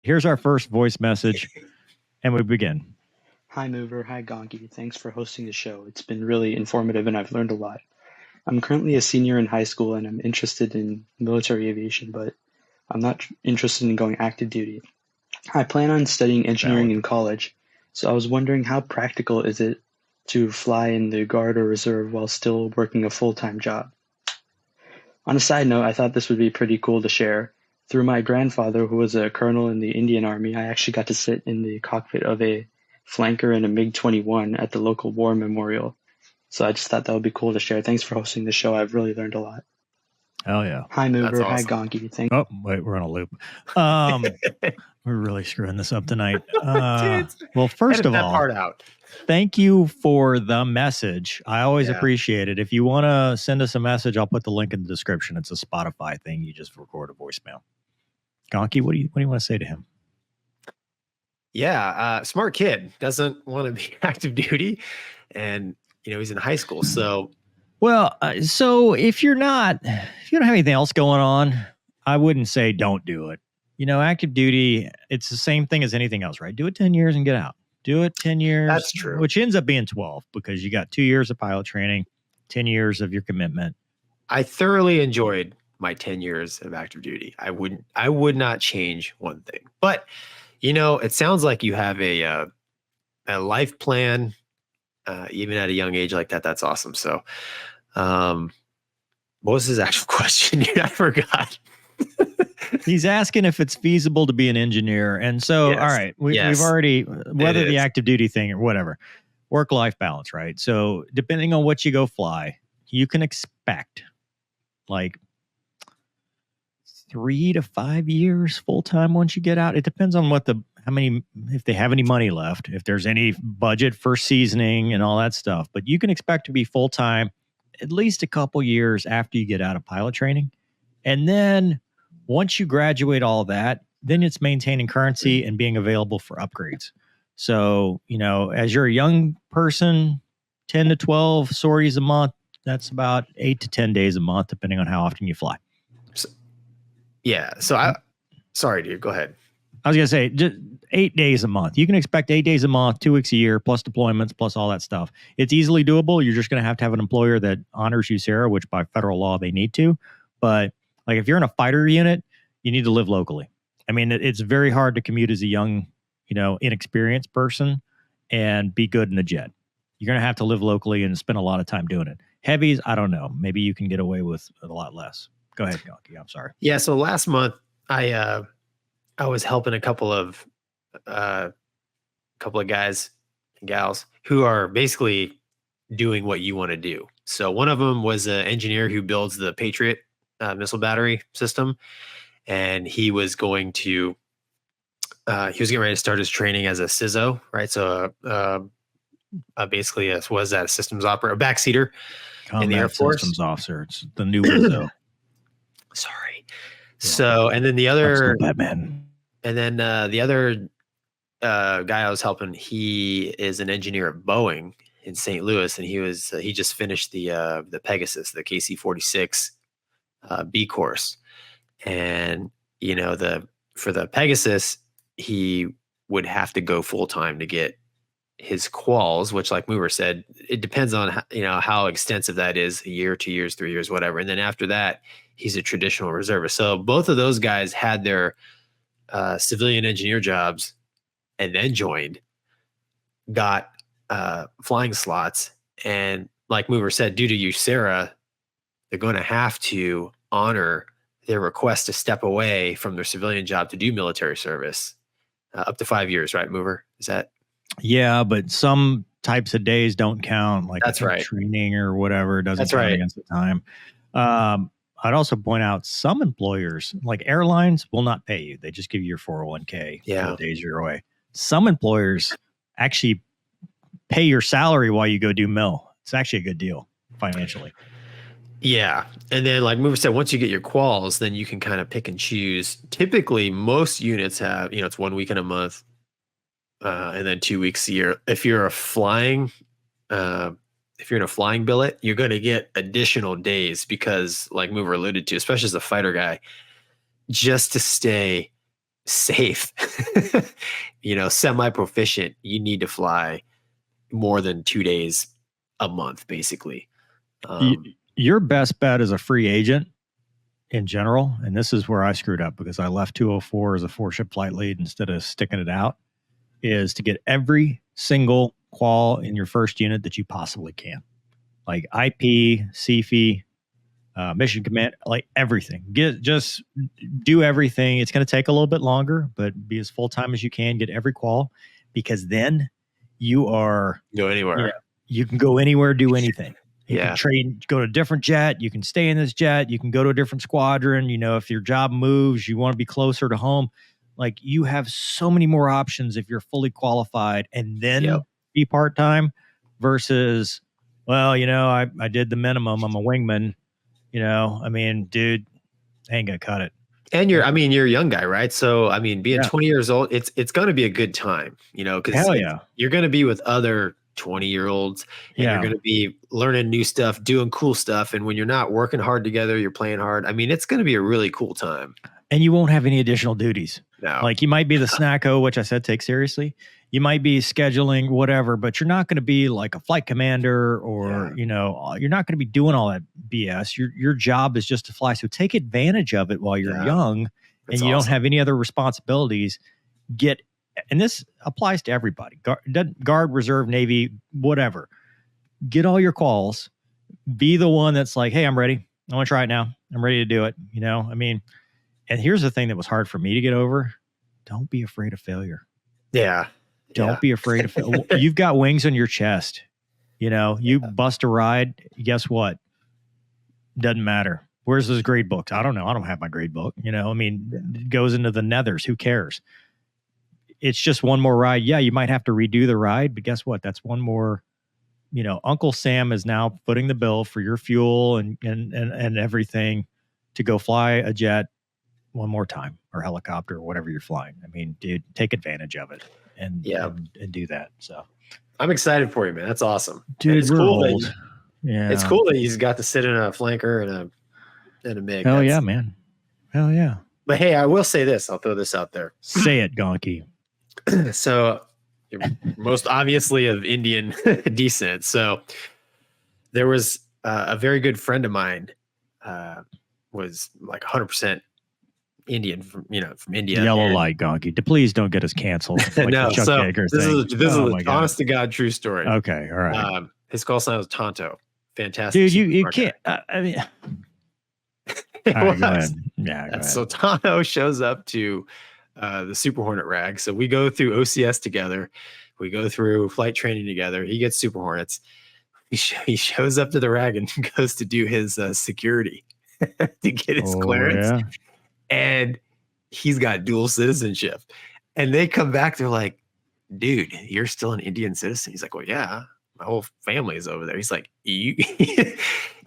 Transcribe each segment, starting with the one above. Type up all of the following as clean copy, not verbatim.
Here's our first voice message, and we begin. Hi Mover, hi Gonki. Thanks for hosting the show. It's been really informative and I've learned a lot. I'm currently a senior in high school and I'm interested in military aviation, but I'm not interested in going active duty. I plan on studying engineering Valid. in college, so I was wondering how practical is it to fly in the Guard or Reserve while still working a full-time job? On a side note, I thought this would be pretty cool to share. Through my grandfather, who was a colonel in the Indian Army, I actually got to sit in the cockpit of a flanker in a MiG-21 at the local war memorial. So I just thought that would be cool to share. Thanks for hosting the show. I've really learned a lot. Hell yeah. Hi That's Mover, hi awesome. Gonki. Thank Oh, wait, we're on a loop. We're really screwing this up tonight. Well, first Edit of that all, part out. thank you for the message. I always Yeah. appreciate it. If you want to send us a message, I'll put the link in the description. It's a Spotify thing. You just record a voicemail. Gonki, what do you want to say to him? Yeah, smart kid, doesn't want to be active duty, and he's in high school. So Well, so if you don't have anything else going on, I wouldn't say don't do it. Active duty, it's the same thing as anything else, right? Do it 10 years and get out. Do it 10 years. That's true. Which ends up being 12 because you got 2 years of pilot training, 10 years of your commitment. I thoroughly enjoyed my 10 years of active duty. I would not change one thing. But it sounds like you have a life plan, even at a young age like that. That's awesome. So, what was his actual question? I forgot. He's asking if it's feasible to be an engineer. And so, Yes. all right, we've already, whether the active duty thing or whatever, work-life balance, right? So depending on what you go fly, you can expect like 3 to 5 years full-time once you get out. It depends on if they have any money left, if there's any budget for seasoning and all that stuff. But you can expect to be full-time at least a couple years after you get out of pilot training. And then once you graduate all that, then it's maintaining currency and being available for upgrades. So, as you're a young person, 10 to 12 sorties a month, that's about 8 to 10 days a month, depending on how often you fly. Sorry, dude, go ahead. I was going to say just 8 days a month. You can expect 8 days a month, 2 weeks a year, plus deployments, plus all that stuff. It's easily doable. You're just going to have an employer that honors you, Sarah, which by federal law they need to. But like if you're in a fighter unit, you need to live locally. I mean, it's very hard to commute as a young, inexperienced person and be good in the jet. You're going to have to live locally and spend a lot of time doing it. Heavies, I don't know. Maybe you can get away with a lot less. Go ahead, Gonki. I'm sorry. Yeah. So last month, I was helping a couple of guys and gals who are basically doing what you want to do. So one of them was an engineer who builds the Patriot missile battery system, and he was getting ready to start his training as a CISO, right? So basically, was that a systems operator, a backseater in the Air Force? Systems officer. It's the new Wizzo. Sorry. So, and then the other Batman. And then the other guy I was helping, he is an engineer at Boeing in St. Louis, and he just finished the Pegasus, the KC-46 B course, and for the Pegasus, he would have to go full time to get his quals, which, like Mover said, it depends on how extensive that is, a year, 2 years, 3 years, whatever. And then after that, he's a traditional reservist. So both of those guys had their civilian engineer jobs and then got flying slots. And like Mover said, due to USERRA, they're going to have to honor their request to step away from their civilian job to do military service up to 5 years, right, Mover? Is that? Yeah, but some types of days don't count, like That's right. Training or whatever doesn't That's count right. against the time. I'd also point out some employers, like airlines, will not pay you. They just give you your 401k for the days you're away. Some employers actually pay your salary while you go do mil. It's actually a good deal financially. Yeah. And then like Mover said, once you get your quals, then you can kind of pick and choose. Typically, most units have, it's 1 week in a month and then 2 weeks a year. If you're in a flying billet, you're going to get additional days because, like Mover alluded to, especially as a fighter guy, just to stay safe, semi-proficient, you need to fly more than 2 days a month, basically. Your best bet as a free agent in general, and this is where I screwed up because I left 204 as a 4-ship flight lead instead of sticking it out, is to get every single qual in your first unit that you possibly can. Like IP, CFI, mission command, like everything. Just do everything. It's going to take a little bit longer, but be as full-time as you can. Get every qual, because then you are go anywhere. You can go anywhere, do anything. You Yeah. can trade, go to a different jet. You can stay in this jet. You can go to a different squadron. If your job moves, you want to be closer to home. Like, you have so many more options if you're fully qualified and then be part-time versus, well, I did the minimum. I'm a wingman. Dude, I ain't gonna cut it. And you're a young guy, right? So, being 20 years old, it's going to be a good time, because you're going to be with other 20-year-olds and you're going to be learning new stuff, doing cool stuff. And when you're not working hard together, you're playing hard. It's going to be a really cool time. And you won't have any additional duties. No. Like, you might be the snacko, which I said take seriously. You might be scheduling whatever, but you're not going to be like a flight commander or, you're not going to be doing all that BS. Your job is just to fly. So take advantage of it while you're young and you don't have any other responsibilities. And this applies to everybody, guard, reserve, Navy, whatever. Get all your calls. Be the one that's like, hey, I'm ready. I want to try it now. I'm ready to do it. And here's the thing that was hard for me to get over. Don't be afraid of failure. Yeah. Don't be afraid of failure. You've got wings on your chest. You bust a ride. Guess what? Doesn't matter. Where's those grade books? I don't know. I don't have my grade book. It goes into the nethers. Who cares? It's just one more ride. Yeah, you might have to redo the ride, but guess what? That's one more. Uncle Sam is now footing the bill for your fuel and everything to go fly a jet one more time, or helicopter, or whatever you're flying. Dude, take advantage of it and do that. So I'm excited for you, man. That's awesome. Dude, it's we're cool old. It's cool that he's got to sit in a flanker and a MiG. Hell yeah, man. Hell yeah. But hey, I will say this. I'll throw this out there. Say it, Gonky. So you're most obviously of Indian descent. So there was a very good friend of mine was like 100% Indian from India. Yellow light, Gonky. Please don't get us canceled. Like No, the Chuck so Yeager this thing. is an honest to God true story. Okay, all right. His call sign was Tonto. Fantastic. Dude, you can't. All right, go ahead. Yeah, go ahead. So Tonto shows up to the Super Hornet rag. So we go through OCS together. We go through flight training together. He gets Super Hornets. He shows up to the rag and goes to do his security to get his clearance. Yeah. And he's got dual citizenship. And they come back, they're like, dude, you're still an Indian citizen. He's like, well, yeah, my whole family is over there. He's like,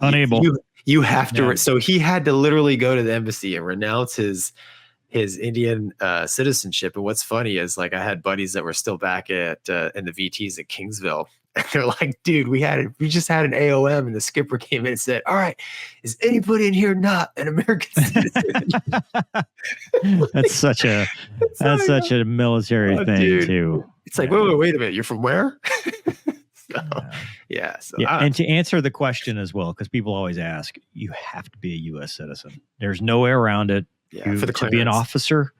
unable. You have to. Yeah. So he had to literally go to the embassy and renounce his Indian citizenship. And what's funny is, like, I had buddies that were still back in the VTs at Kingsville. And they're like, dude, we just had an AOM, and the skipper came in and said, all right, is anybody in here not an American citizen? That's such a military thing, dude, too. It's like, wait a minute, you're from where? And to answer the question as well, because people always ask, you have to be a U.S. citizen. There's no way around it. To be an officer.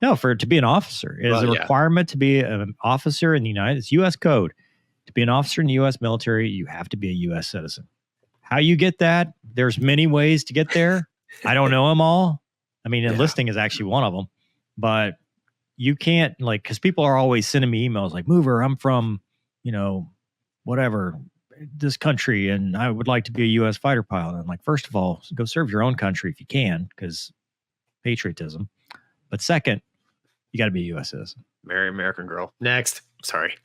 No, to be an officer is a requirement to be an officer in the It's U.S. code. To be an officer in the U.S. military, you have to be a U.S. citizen. How you get that? There's many ways to get there. I don't know them all. Enlisting is actually one of them, but you can't, because people are always sending me emails like, Mover, I'm from, whatever, this country, and I would like to be a U.S. fighter pilot. And I'm like, first of all, go serve your own country if you can, because patriotism. But second, you got to be a U.S. citizen. Marry American girl. Next. Sorry.